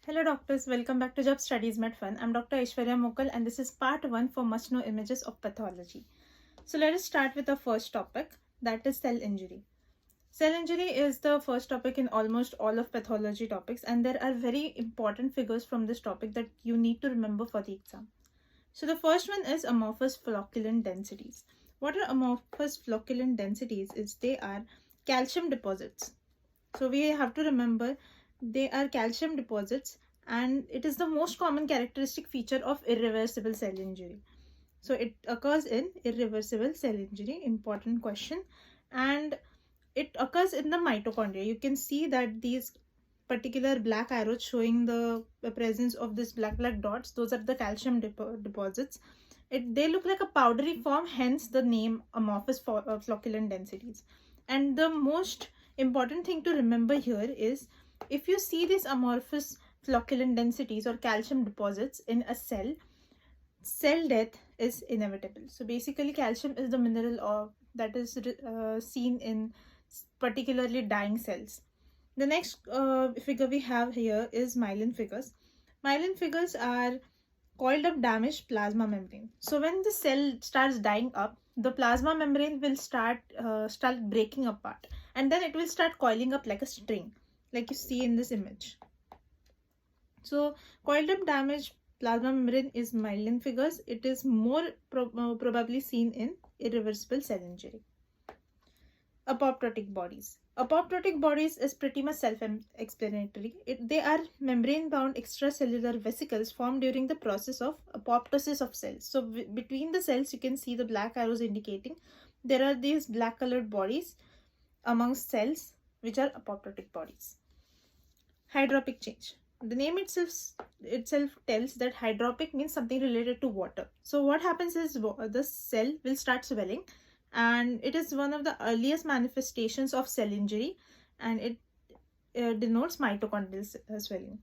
Hello doctors, welcome back to Jabstudiesmetfun. I'm Dr. Aishwarya Mokal and this is part 1 for must know images of pathology. So let us start with the first topic, that is cell injury. Cell injury is the first topic in almost all of pathology topics, and there are very important figures from this topic that you need to remember for the exam. So the first one is amorphous flocculent densities. What are amorphous flocculent densities? They are calcium deposits. So we have to remember they are calcium deposits, and it is the most common characteristic feature of irreversible cell injury. So it occurs in irreversible cell injury, important question, and it occurs in the mitochondria. You can see that these particular black arrows showing the presence of this black dots, those are the calcium deposits. They look like a powdery form, hence the name amorphous flocculent densities. And the most important thing to remember here is, if you see these amorphous flocculent densities or calcium deposits in a cell, cell death is inevitable. So basically calcium is the mineral that is seen in particularly dying cells. The next figure we have here is myelin figures. Myelin figures are coiled up damaged plasma membrane. So when the cell starts dying up, the plasma membrane will start breaking apart, and then it will start coiling up like a string, like you see in this image. So coiled up damaged plasma membrane is myelin figures. It is more probably seen in irreversible cell injury. Apoptotic bodies. Apoptotic bodies is pretty much self-explanatory. They are membrane-bound extracellular vesicles formed during the process of apoptosis of cells. So between the cells, you can see the black arrows indicating there are these black-colored bodies amongst cells, which are apoptotic bodies. Hydropic change. The name itself tells that hydropic means something related to water. So what happens is the cell will start swelling, and it is one of the earliest manifestations of cell injury, and it denotes mitochondrial swelling.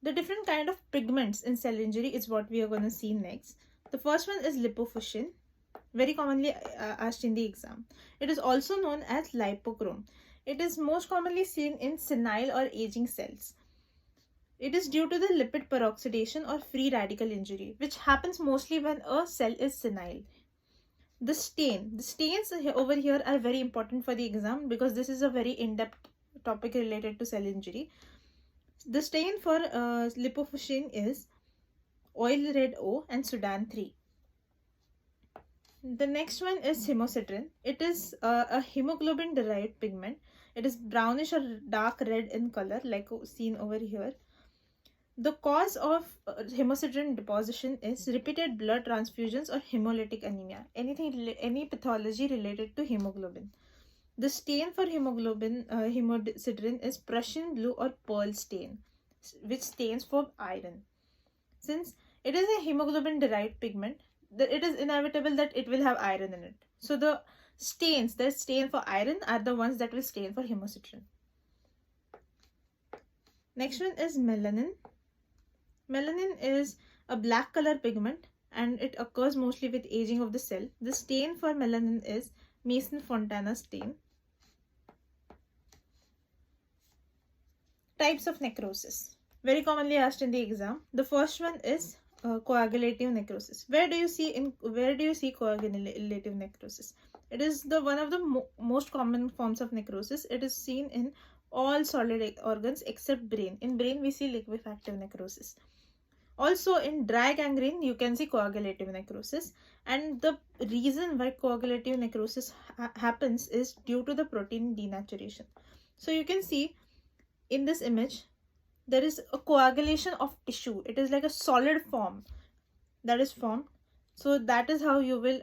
The different kind of pigments in cell injury is what we are going to see next. The first one is lipofuscin, very commonly asked in the exam. It is also known as lipochrome. It is most commonly seen in senile or aging cells. It is due to the lipid peroxidation or free radical injury, which happens mostly when a cell is senile. The stains over here are very important for the exam because this is a very in-depth topic related to cell injury. The stain for lipofuscin is oil red O and Sudan 3. The next one is hemosiderin. It is a hemoglobin derived pigment. It is brownish or dark red in color, like seen over here. The cause of hemosiderin deposition is repeated blood transfusions or hemolytic anemia, any pathology related to hemoglobin. The stain for hemosiderin is Prussian blue or pearl stain, which stains for iron. Since it is a hemoglobin derived pigment, it is inevitable that it will have iron in it. So the stains that stain for iron are the ones that will stain for hemosiderin. Next one is melanin. Melanin is a black color pigment, and it occurs mostly with aging of the cell. The stain for melanin is Mason-Fontana stain. Types of necrosis, very commonly asked in the exam. The first one is coagulative necrosis. Where do you see coagulative necrosis? It is one of the most common forms of necrosis. It is seen in all solid organs except brain. In brain, we see liquefactive necrosis. Also in dry gangrene, you can see coagulative necrosis, and the reason why coagulative necrosis happens is due to the protein denaturation. So you can see in this image, there is a coagulation of tissue. It is like a solid form that is formed. So that is how you will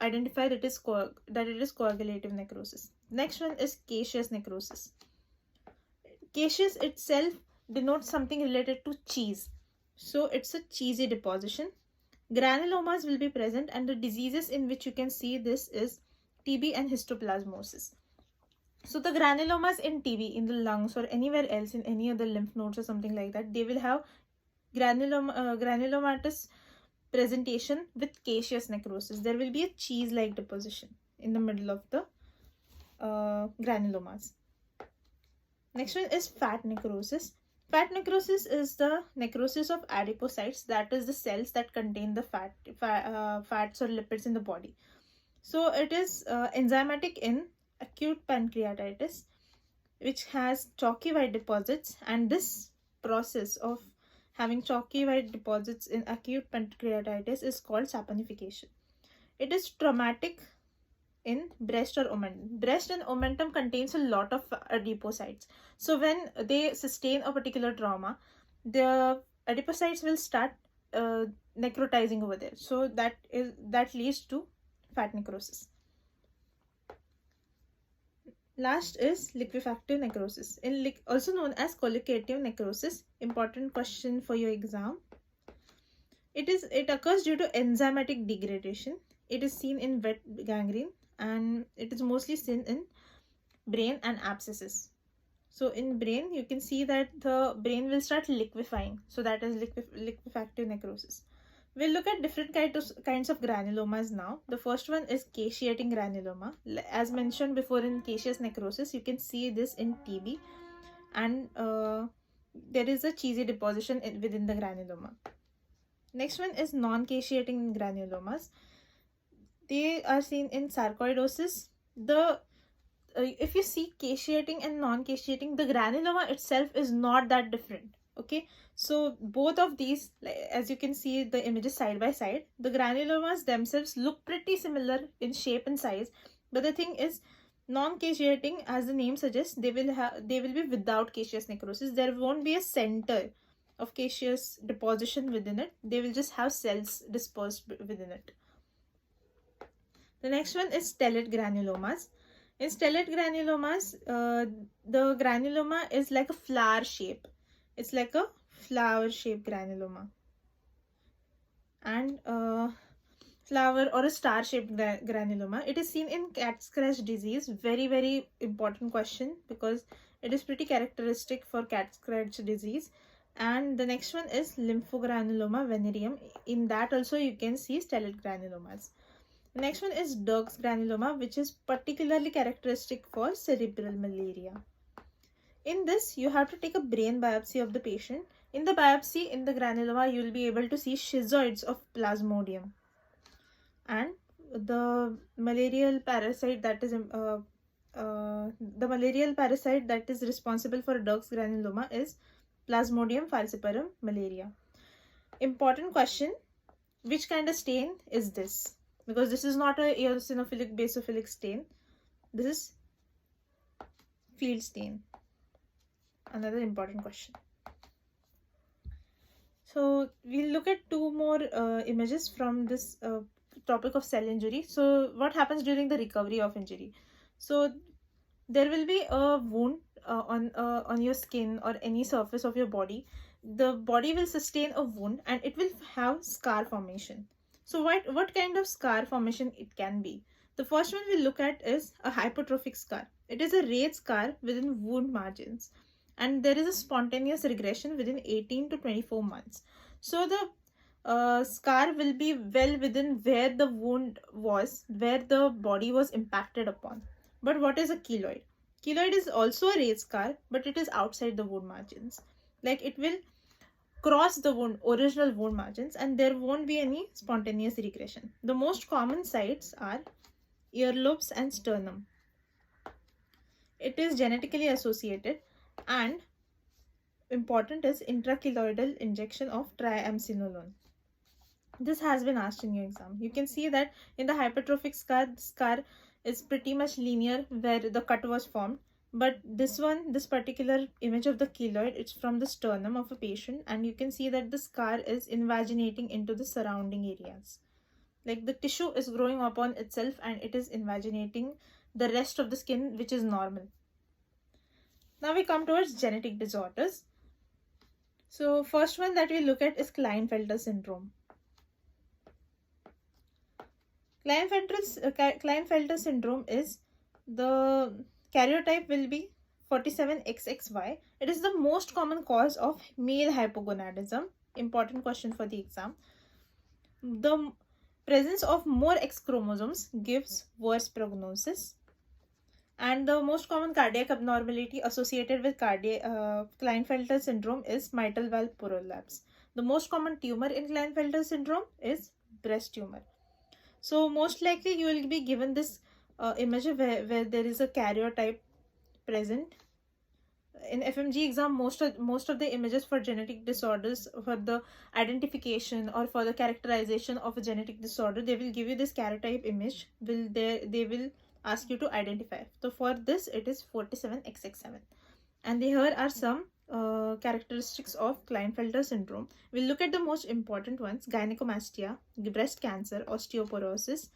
identify that it is coagulative necrosis. Next one is caseous necrosis. Caseous itself denotes something related to cheese. So it's a cheesy deposition. Granulomas will be present, and the diseases in which you can see this is TB and histoplasmosis. So the granulomas in TB, in the lungs or anywhere else in any other lymph nodes or something like that, they will have granulomatous presentation with caseous necrosis. There will be a cheese-like deposition in the middle of the granulomas. Next one is fat necrosis. Fat necrosis is the necrosis of adipocytes, that is the cells that contain the fats or lipids in the body. So it is enzymatic in acute pancreatitis, which has chalky white deposits, and this process of having chalky white deposits in acute pancreatitis is called saponification. It is traumatic in breast or omentum. Breast and omentum contains a lot of adipocytes. So when they sustain a particular trauma, the adipocytes will start necrotizing over there. So that leads to fat necrosis. Last is liquefactive necrosis, also known as colligative necrosis. Important question for your exam. It occurs due to enzymatic degradation. It is seen in wet gangrene, and it is mostly seen in brain and abscesses. So in brain, you can see that the brain will start liquefying. So that is liquefactive necrosis. We'll look at different kinds of granulomas now. The first one is caseating granuloma. As mentioned before in caseous necrosis, you can see this in TB, and there is a cheesy deposition within the granuloma. Next one is non-caseating granulomas. They are seen in sarcoidosis. If you see caseating and non-caseating, the granuloma itself is not that different. Okay, so both of these, as you can see the images side by side, the granulomas themselves look pretty similar in shape and size, but the thing is, non-caseating, as the name suggests, they will be without caseous necrosis. There won't be a center of caseous deposition within it. They will just have cells dispersed within it. The next one is stellate granulomas. In stellate granulomas, the granuloma is like a flower shape. It's like a flower shaped granuloma, and flower or a star shaped granuloma. It is seen in cat scratch disease. Very, very important question, because it is pretty characteristic for cat scratch disease. And the next one is lymphogranuloma venereum. In that also you can see stellate granulomas. The next one is Dirk's granuloma, which is particularly characteristic for cerebral malaria. In this, you have to take a brain biopsy of the patient. In the biopsy, in the granuloma, you will be able to see schizoids of Plasmodium. And the malarial parasite that is responsible for Dirk's granuloma is Plasmodium falciparum malaria. Important question: which kind of stain is this? Because this is not a eosinophilic basophilic stain. This is field stain. Another important question. So we'll look at two more images from this topic of cell injury. So what happens during the recovery of injury? So there will be a wound on your skin or any surface of your body. The body will sustain a wound and it will have scar formation. So what kind of scar formation it can be? The first one we'll look at is a hypertrophic scar. It is a raised scar within wound margins, and there is a spontaneous regression within 18 to 24 months. So the scar will be well within where the wound was, where the body was impacted upon. But what is a keloid? Keloid is also a raised scar, but it is outside the wound margins. Like, it will cross the original wound margins, and there won't be any spontaneous regression. The most common sites are earlobes and sternum. It is genetically associated, and important is intrakeloidal injection of triamcinolone. This has been asked in your exam. You can see that in the hypertrophic scar, the scar is pretty much linear where the cut was formed. But this particular image of the keloid, it's from the sternum of a patient, and you can see that the scar is invaginating into the surrounding areas. Like, the tissue is growing upon itself and it is invaginating the rest of the skin, which is normal. Now we come towards genetic disorders. So first one that we look at is Klinefelter syndrome. Klinefelter syndrome is, the karyotype will be 47XXY. It is the most common cause of male hypogonadism. Important question for the exam. The presence of more X chromosomes gives worse prognosis. And the most common cardiac abnormality associated with Klinefelter syndrome is mitral valve prolapse. The most common tumor in Klinefelter syndrome is breast tumor. So most likely you will be given this image where there is a karyotype present. In Fmge exam, most of the images for genetic disorders, for the identification or for the characterization of a genetic disorder, they will give you this karyotype image. They will ask you to identify. So for this, it is 47XX7. And here are some characteristics of Klinefelter syndrome. We'll look at the most important ones: gynecomastia, breast cancer, osteoporosis,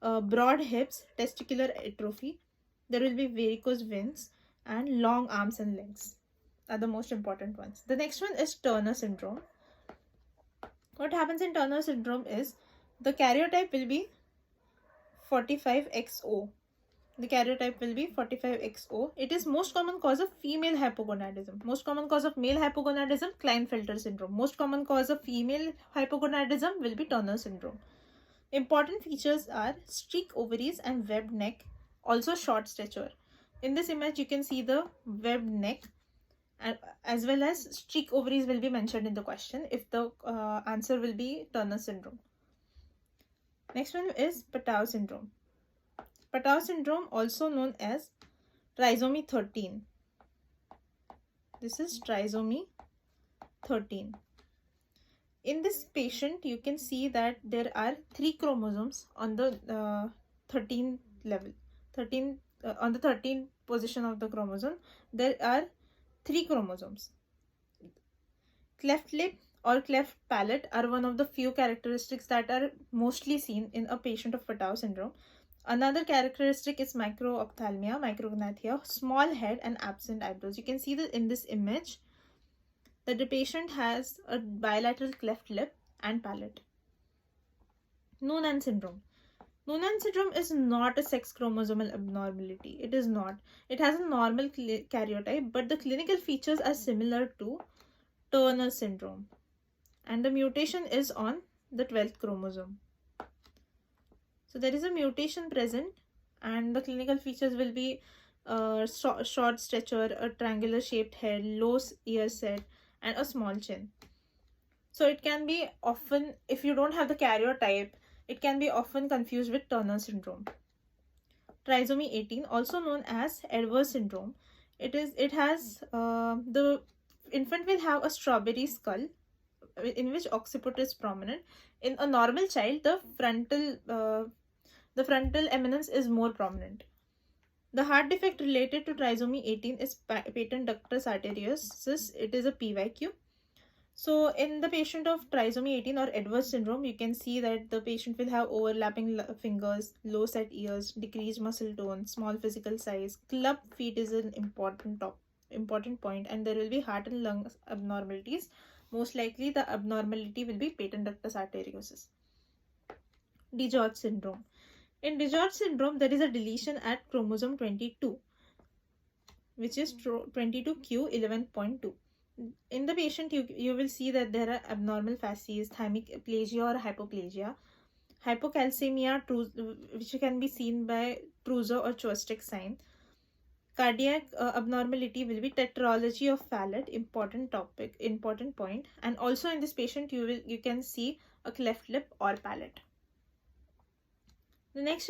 broad hips, testicular atrophy. There will be varicose veins, and long arms and legs are the most important ones. The next one is Turner syndrome. What happens in Turner syndrome is the karyotype will be 45XO. The karyotype will be 45XO. It is most common cause of female hypogonadism. Most common cause of male hypogonadism, Klinefelter syndrome. Most common cause of female hypogonadism will be Turner syndrome. Important features are streak ovaries and webbed neck, also short stature. In this image, you can see the webbed neck, and as well as streak ovaries will be mentioned in the question if the answer will be Turner syndrome. Next one is Patau syndrome. Patau syndrome, also known as trisomy 13. This is trisomy 13. In this patient, you can see that there are 3 chromosomes on the 13 level. On the 13th position of the chromosome, there are 3 chromosomes. Cleft lip or cleft palate are one of the few characteristics that are mostly seen in a patient of Patau syndrome. Another characteristic is microphthalmia, micrognathia, small head and absent eyebrows. You can see that in this image that the patient has a bilateral cleft lip and palate. Noonan syndrome. Noonan syndrome is not a sex chromosomal abnormality. It is not. It has a normal karyotype, but the clinical features are similar to Turner syndrome. And the mutation is on the 12th chromosome. So there is a mutation present, and the clinical features will be short stature, a triangular shaped head, low ear set, and a small chin. So it can be often, if you don't have the karyotype, it can be often confused with Turner syndrome. Trisomy 18, also known as Edwards syndrome. The infant will have a strawberry skull in which occiput is prominent. In a normal child, the frontal eminence is more prominent. The heart defect related to trisomy 18 is patent ductus arteriosus. It is a PYQ. So in the patient of trisomy 18 or Edwards syndrome, you can see that the patient will have overlapping fingers, low set ears, decreased muscle tone, small physical size. Club feet is an important point, and there will be heart and lung abnormalities. Most likely the abnormality will be patent ductus arteriosus. DiGeorge syndrome. In DiGeorge syndrome, there is a deletion at chromosome 22, which is 22q11.2. In the patient, you will see that there are abnormal facies, thymic aplasia or hypoplasia, hypocalcemia, which can be seen by Trousseau or Chvostek sign. Cardiac abnormality will be tetralogy of Fallot, important point. And also in this patient, you can see a cleft lip or palate. The next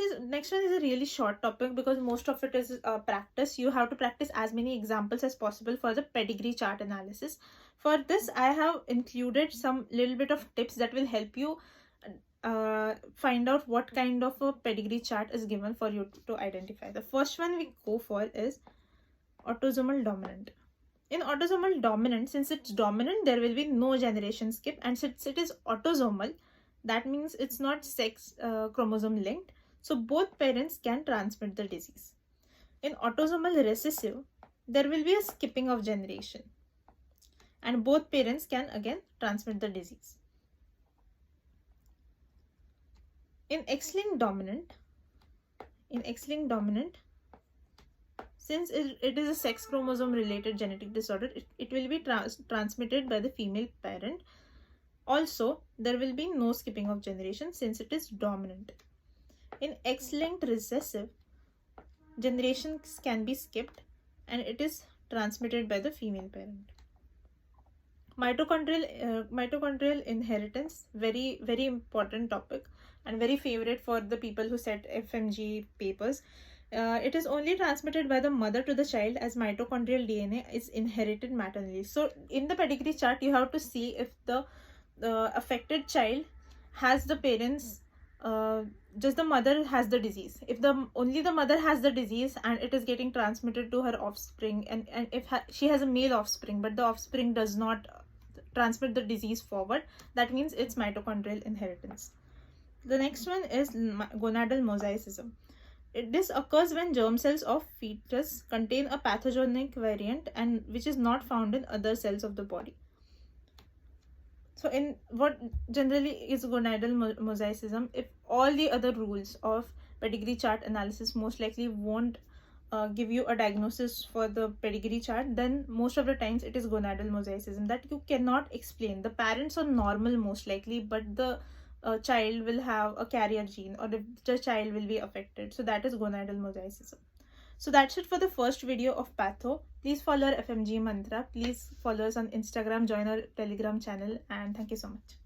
one is a really short topic because most of it is practice. You have to practice as many examples as possible for the pedigree chart analysis. For this, I have included some little bit of tips that will help you find out what kind of a pedigree chart is given for you to identify. The first one we go for is autosomal dominant. In autosomal dominant, since it's dominant, there will be no generation skip, and since it is autosomal, that means it's not sex chromosome linked. So both parents can transmit the disease. In autosomal recessive, there will be a skipping of generation, and both parents can again transmit the disease. In X-linked dominant, since it is a sex chromosome related genetic disorder, it will be transmitted by the female parent. Also, there will be no skipping of generation since it is dominant. In X-linked recessive, generations can be skipped, and it is transmitted by the female parent. Mitochondrial inheritance, very important topic and very favorite for the people who set Fmge papers. It is only transmitted by the mother to the child, as mitochondrial DNA is inherited maternally. So in the pedigree chart, you have to see if the affected child has the parents, just the mother has the disease. If only the mother has the disease and it is getting transmitted to her offspring, and if she has a male offspring but the offspring does not transmit the disease forward, that means it's mitochondrial inheritance. The next one is gonadal mosaicism. This occurs when germ cells of fetus contain a pathogenic variant and which is not found in other cells of the body. So in what generally is gonadal mosaicism, if all the other rules of pedigree chart analysis most likely won't give you a diagnosis for the pedigree chart, then most of the times it is gonadal mosaicism that you cannot explain. The parents are normal most likely, but the child will have a carrier gene, or the child will be affected. So that is gonadal mosaicism. So that's it for the first video of Patho. Please follow our Fmge mantra. Please follow us on Instagram, join our Telegram channel, and thank you so much.